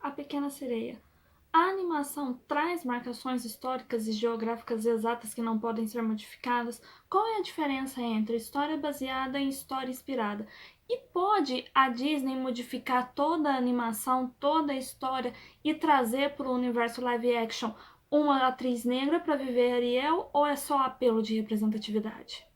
A Pequena Sereia. A animação traz marcações históricas e geográficas exatas que não podem ser modificadas? Qual é a diferença entre história baseada e história inspirada? E pode a Disney modificar toda a animação, toda a história e trazer para o universo live action uma atriz negra para viver Ariel, ou é só apelo de representatividade?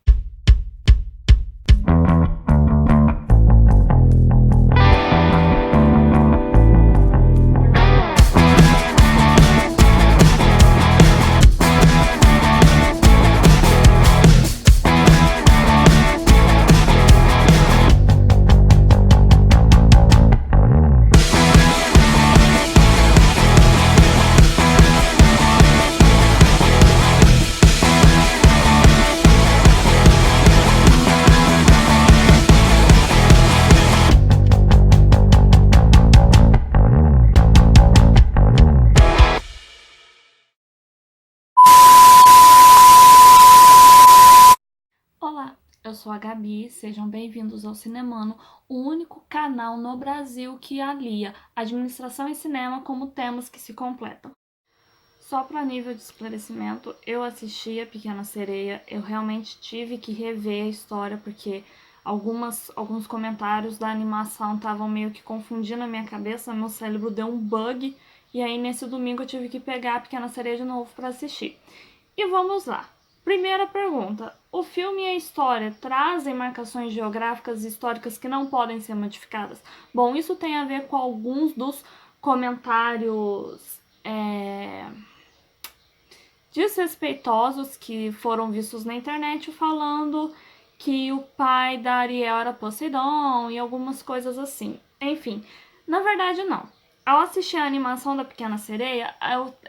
Olá, eu sou a Gabi, sejam bem-vindos ao Cinemano, o único canal no Brasil que alia administração e cinema como temas que se completam. Só para nível de esclarecimento, eu assisti a Pequena Sereia, eu realmente tive que rever a história porque alguns comentários da animação estavam meio que confundindo a minha cabeça, meu cérebro deu um bug, e aí nesse domingo eu tive que pegar a Pequena Sereia de novo para assistir. E vamos lá. Primeira pergunta: o filme e a história trazem marcações geográficas e históricas que não podem ser modificadas? Bom, isso tem a ver com alguns dos comentários desrespeitosos que foram vistos na internet falando que o pai da Ariel era Poseidon e algumas coisas assim. Enfim, na verdade não. Ao assistir a animação da Pequena Sereia,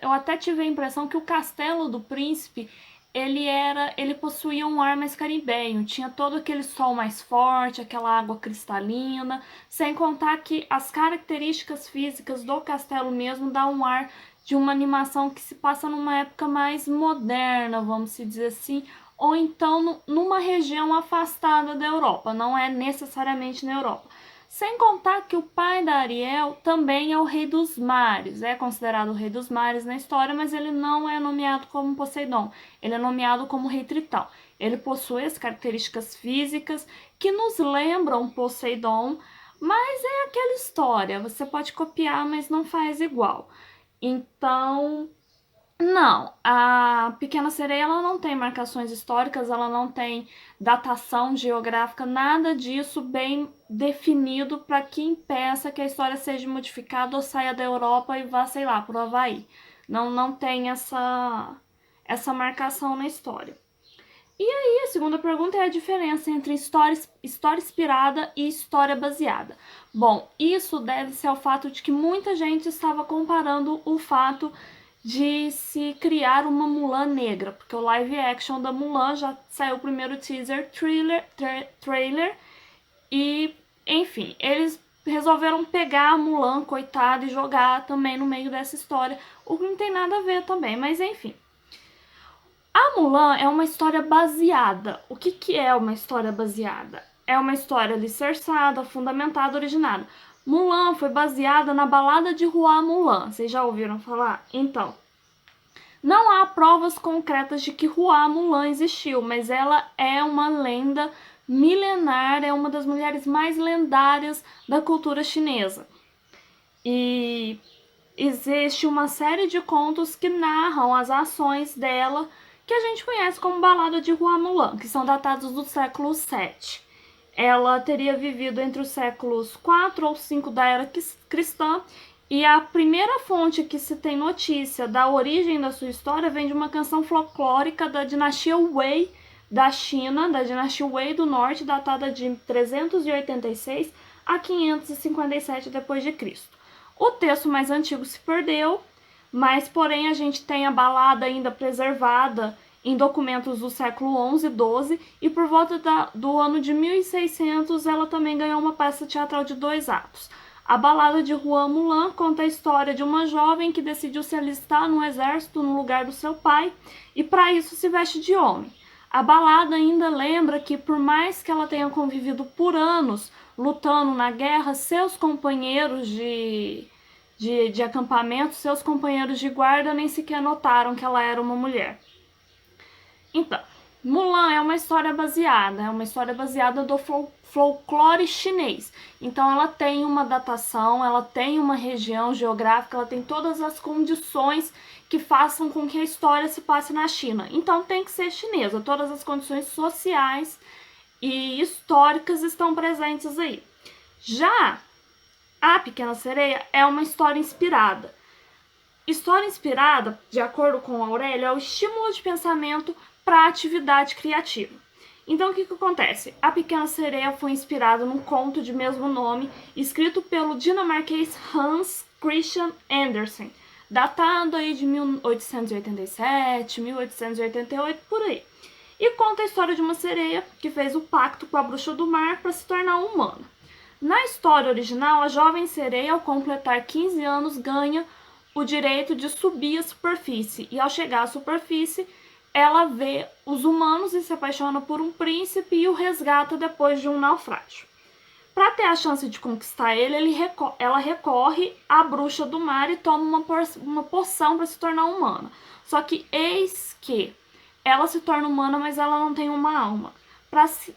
eu até tive a impressão que o castelo do príncipe ele possuía um ar mais caribenho, tinha todo aquele sol mais forte, aquela água cristalina, sem contar que as características físicas do castelo mesmo dão um ar de uma animação que se passa numa época mais moderna, vamos dizer assim, ou então numa região afastada da Europa, não é necessariamente na Europa. Sem contar que o pai da Ariel também é o rei dos mares, é considerado o rei dos mares na história, mas ele não é nomeado como Poseidon, ele é nomeado como rei Tritão. Ele possui as características físicas que nos lembram Poseidon, mas é aquela história, você pode copiar, mas não faz igual. Então, não, a Pequena Sereia ela não tem marcações históricas, ela não tem datação geográfica, nada disso bem definido para que impeça que a história seja modificada ou saia da Europa e vá, sei lá, para o Havaí. Não tem essa marcação na história. E aí, a segunda pergunta é a diferença entre história inspirada e história baseada. Bom, isso deve-se ao fato de que muita gente estava comparando o fato de se criar uma Mulan negra, porque o live action da Mulan já saiu o primeiro teaser trailer e, enfim, eles resolveram pegar a Mulan, coitada, e jogar também no meio dessa história, o que não tem nada a ver também, mas enfim. A Mulan é uma história baseada. O que é uma história baseada? É uma história alicerçada, fundamentada, originada. Mulan foi baseada na balada de Hua Mulan. Vocês já ouviram falar? Então, não há provas concretas de que Hua Mulan existiu, mas ela é uma lenda milenar, é uma das mulheres mais lendárias da cultura chinesa. E existe uma série de contos que narram as ações dela, que a gente conhece como Balada de Hua Mulan, que são datados do século VII. Ela teria vivido entre os séculos 4 ou 5 da era cristã, e a primeira fonte que se tem notícia da origem da sua história vem de uma canção folclórica da dinastia Wei da China, da dinastia Wei do Norte, datada de 386 a 557 d.C. O texto mais antigo se perdeu, mas porém a gente tem a balada ainda preservada em documentos do século XI e XII, e por volta do ano de 1600 ela também ganhou uma peça teatral de 2 atos. A balada de Hua Mulan conta a história de uma jovem que decidiu se alistar no exército no lugar do seu pai e para isso se veste de homem. A balada ainda lembra que, por mais que ela tenha convivido por anos lutando na guerra, seus companheiros de acampamento, seus companheiros de guarda nem sequer notaram que ela era uma mulher. Então, Mulan é uma história baseada do folclore chinês. Então ela tem uma datação, ela tem uma região geográfica, ela tem todas as condições que façam com que a história se passe na China. Então tem que ser chinesa, todas as condições sociais e históricas estão presentes aí. Já A Pequena Sereia é uma história inspirada. História inspirada, de acordo com Aurélio, é o estímulo de pensamento para a atividade criativa. Então, o que acontece? A Pequena Sereia foi inspirada num conto de mesmo nome, escrito pelo dinamarquês Hans Christian Andersen, datado aí de 1887, 1888, por aí. E conta a história de uma sereia que fez o pacto com a bruxa do mar para se tornar humana. Na história original, a jovem sereia, ao completar 15 anos, ganha o direito de subir à superfície. E ao chegar à superfície, ela vê os humanos e se apaixona por um príncipe e o resgata depois de um naufrágio. Para ter a chance de conquistar ele, ela recorre à bruxa do mar e toma uma poção para se tornar humana. Só que eis que ela se torna humana, mas ela não tem uma alma.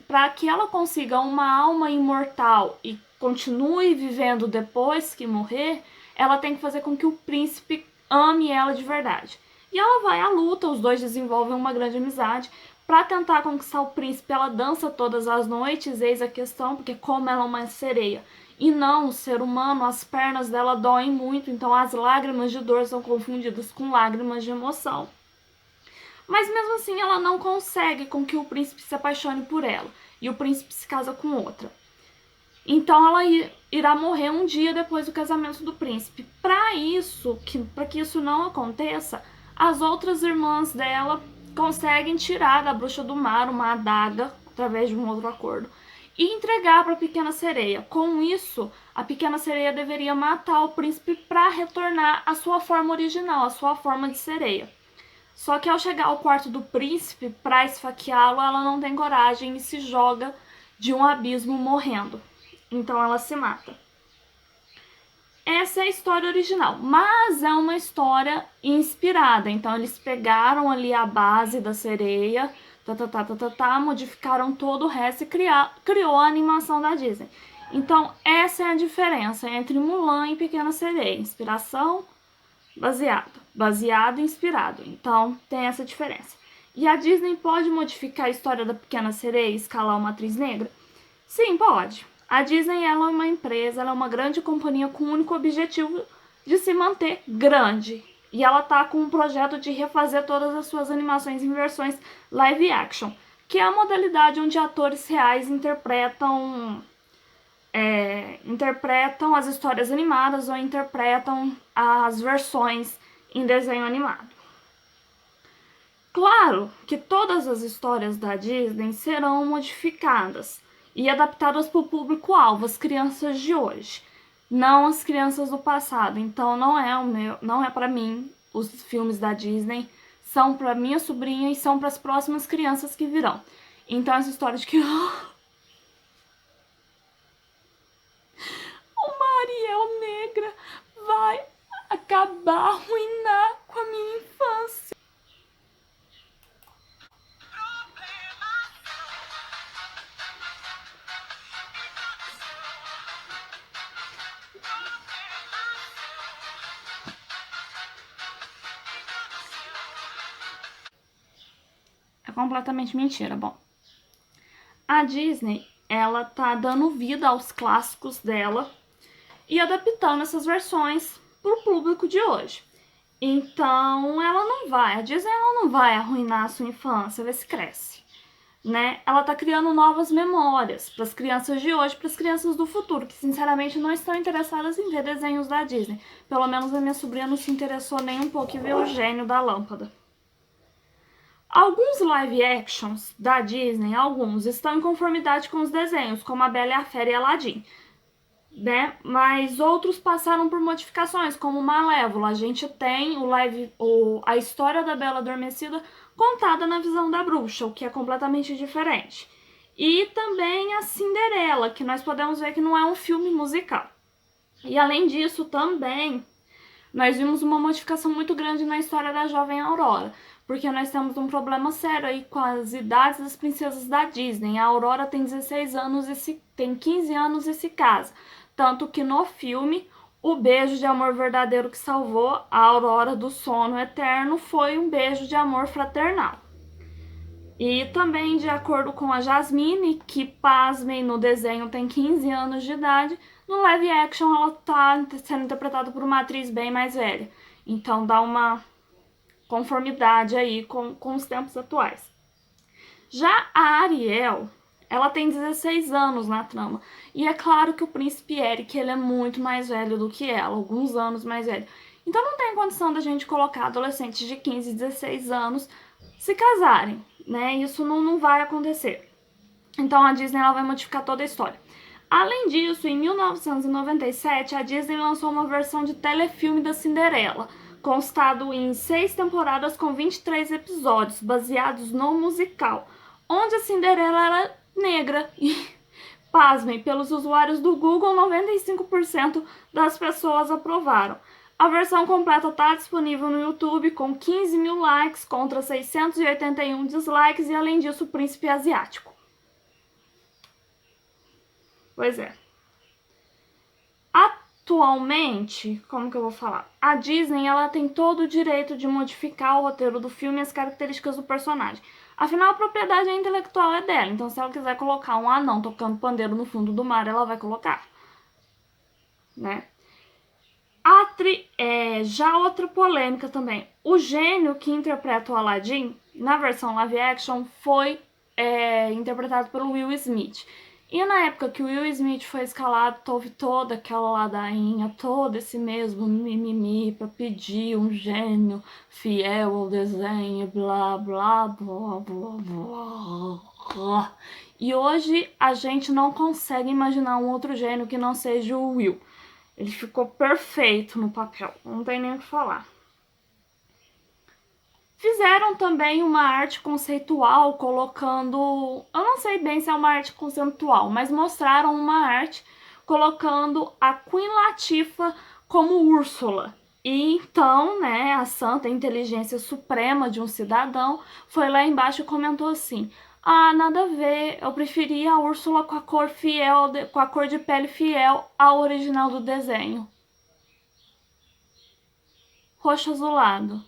Para que ela consiga uma alma imortal e continue vivendo depois que morrer, ela tem que fazer com que o príncipe ame ela de verdade. E ela vai à luta, os dois desenvolvem uma grande amizade. Para tentar conquistar o príncipe, ela dança todas as noites, eis a questão, porque como ela é uma sereia e não um ser humano, as pernas dela doem muito, então as lágrimas de dor são confundidas com lágrimas de emoção. Mas mesmo assim ela não consegue com que o príncipe se apaixone por ela, e o príncipe se casa com outra. Então ela irá morrer um dia depois do casamento do príncipe. Para que isso não aconteça, as outras irmãs dela conseguem tirar da bruxa do mar uma adaga, através de um outro acordo, e entregar para a Pequena Sereia. Com isso, a Pequena Sereia deveria matar o príncipe para retornar à sua forma original, à sua forma de sereia. Só que ao chegar ao quarto do príncipe para esfaqueá-lo, ela não tem coragem e se joga de um abismo morrendo. Então ela se mata. Essa é a história original, mas é uma história inspirada. Então eles pegaram ali a base da sereia, modificaram todo o resto e criou a animação da Disney. Então essa é a diferença entre Mulan e Pequena Sereia. Inspiração, baseado e inspirado. Então tem essa diferença. E a Disney pode modificar a história da Pequena Sereia e escalar uma atriz negra? Sim, pode. A Disney ela é uma empresa, ela é uma grande companhia com o único objetivo de se manter grande. E ela tá com um projeto de refazer todas as suas animações em versões live action, que é a modalidade onde atores reais interpretam as histórias animadas ou interpretam as versões em desenho animado. Claro que todas as histórias da Disney serão modificadas e adaptadas para o público-alvo, as crianças de hoje, não as crianças do passado. Então não é para mim os filmes da Disney, são para minha sobrinha e são para as próximas crianças que virão. Então essa história de que uma Ariel negra vai acabar, arruinar com a minha infância. É completamente mentira. Bom, a Disney, ela tá dando vida aos clássicos dela e adaptando essas versões pro público de hoje. Então, a Disney ela não vai arruinar a sua infância, vê se cresce, né? Ela tá criando novas memórias para as crianças de hoje, para as crianças do futuro, que sinceramente não estão interessadas em ver desenhos da Disney. Pelo menos a minha sobrinha não se interessou nem um pouco em ver o Gênio da Lâmpada. Alguns live actions da Disney, estão em conformidade com os desenhos, como A Bela e a Fera e Aladdin, né? Mas outros passaram por modificações, como Malévola. A gente tem a história da Bela Adormecida contada na visão da bruxa, o que é completamente diferente. E também a Cinderela, que nós podemos ver que não é um filme musical. E além disso, também nós vimos uma modificação muito grande na história da jovem Aurora, porque nós temos um problema sério aí com as idades das princesas da Disney. A Aurora tem 16 anos tem 15 anos e se casa. Tanto que no filme, o beijo de amor verdadeiro que salvou a Aurora do sono eterno foi um beijo de amor fraternal. E também, de acordo com a Jasmine, que, pasmem, no desenho tem 15 anos de idade, no live action ela tá sendo interpretada por uma atriz bem mais velha. Então dá uma conformidade aí com os tempos atuais. Já a Ariel, ela tem 16 anos na trama. E é claro que o príncipe Eric, ele é muito mais velho do que ela, alguns anos mais velho. Então não tem condição da gente colocar adolescentes de 15 e 16 anos se casarem, né? Isso não vai acontecer. Então a Disney ela vai modificar toda a história. Além disso, em 1997, a Disney lançou uma versão de telefilme da Cinderela, constado em 6 temporadas com 23 episódios, baseados no musical, onde a Cinderela era negra e, pasmem, pelos usuários do Google, 95% das pessoas aprovaram. A versão completa está disponível no YouTube com 15 mil likes contra 681 dislikes e, além disso, o príncipe asiático. Pois é. Atualmente, como que eu vou falar? A Disney ela tem todo o direito de modificar o roteiro do filme e as características do personagem. Afinal, a propriedade intelectual é dela. Então, se ela quiser colocar um anão tocando pandeiro no fundo do mar, ela vai colocar. Né? Já outra polêmica também. O gênio que interpreta o Aladdin, na versão live action, foi interpretado pelo Will Smith. E na época que o Will Smith foi escalado, houve toda aquela ladainha, todo esse mesmo mimimi pra pedir um gênio fiel ao desenho, blá, blá, blá, blá, blá. E hoje a gente não consegue imaginar um outro gênio que não seja o Will. Ele ficou perfeito no papel, não tem nem o que falar. Fizeram também uma arte conceitual colocando... Eu não sei bem se é uma arte conceitual, mas mostraram uma arte colocando a Queen Latifah como Úrsula. E então, né, a santa inteligência suprema de um cidadão foi lá embaixo e comentou assim: ah, nada a ver, eu preferia a Úrsula com a cor fiel, com a cor de pele fiel ao original do desenho. Roxo azulado.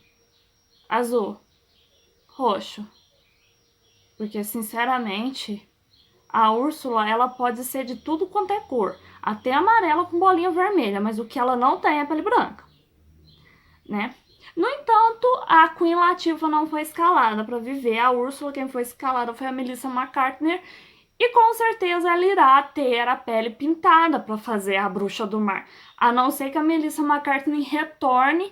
Azul. Roxo. Porque, sinceramente, a Úrsula, ela pode ser de tudo quanto é cor. Até amarela com bolinha vermelha, mas o que ela não tem é pele branca. Né? No entanto, a Queen Latifah não foi escalada para viver. A Úrsula, quem foi escalada foi a Melissa McCartney. E com certeza ela irá ter a pele pintada para fazer a Bruxa do Mar. A não ser que a Melissa McCartney retorne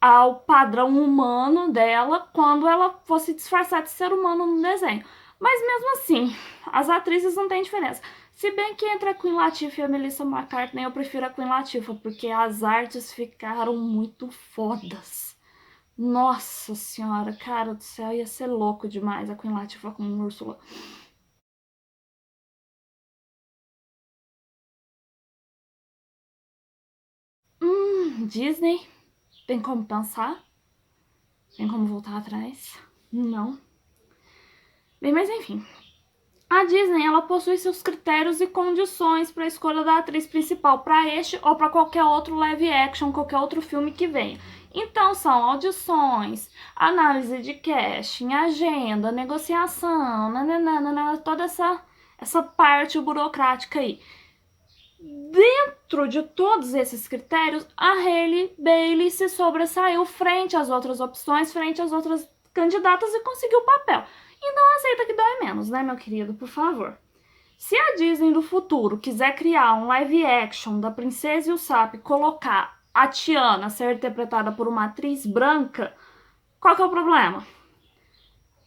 ao padrão humano dela quando ela fosse disfarçar de ser humano no desenho. Mas mesmo assim, as atrizes não têm diferença. Se bem que entre a Queen Latifah e a Melissa McCartney, eu prefiro a Queen Latifah, porque as artes ficaram muito fodas. Nossa senhora, cara do céu, ia ser louco demais a Queen Latifah com Úrsula. Disney, tem como pensar? Tem como voltar atrás? Não. Bem, mas enfim. A Disney, ela possui seus critérios e condições para a escolha da atriz principal para este ou para qualquer outro live action, qualquer outro filme que venha. Então, são audições, análise de casting, agenda, negociação, nananana, toda essa parte burocrática aí. Dentro de todos esses critérios, a Hailey Bailey se sobressaiu frente às outras opções, frente às outras candidatas e conseguiu o papel. Então aceita que dói menos, né, meu querido? Por favor. Se a Disney do futuro quiser criar um live action da Princesa e o Sapo e colocar a Tiana ser interpretada por uma atriz branca, qual que é o problema?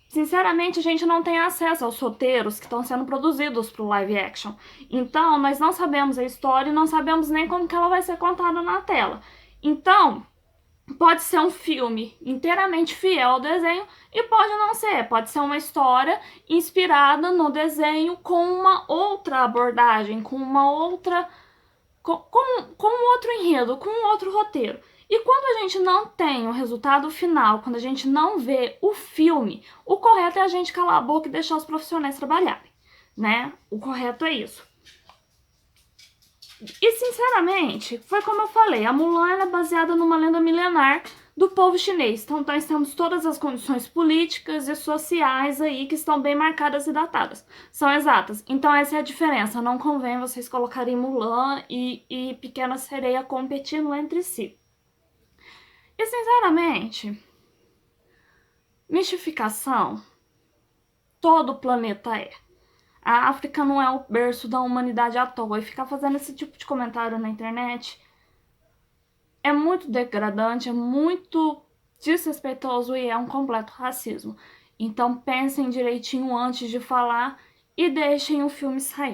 Sinceramente, a gente não tem acesso aos roteiros que estão sendo produzidos para o live action. Então, nós não sabemos a história e não sabemos nem como que ela vai ser contada na tela. Então, pode ser um filme inteiramente fiel ao desenho e pode não ser. Pode ser uma história inspirada no desenho com uma outra abordagem, com uma outra... com outro enredo, com outro roteiro. E quando a gente não tem o resultado final, quando a gente não vê o filme, o correto é a gente calar a boca e deixar os profissionais trabalharem, né? O correto é isso. E, sinceramente, foi como eu falei, a Mulan é baseada numa lenda milenar do povo chinês. Então, nós temos todas as condições políticas e sociais aí que estão bem marcadas e datadas. São exatas. Então, essa é a diferença. Não convém vocês colocarem Mulan e Pequena Sereia competindo entre si. E, sinceramente, mistificação, todo o planeta é. A África não é o berço da humanidade à toa. E ficar fazendo esse tipo de comentário na internet é muito degradante, é muito desrespeitoso e é um completo racismo. Então pensem direitinho antes de falar e deixem o filme sair.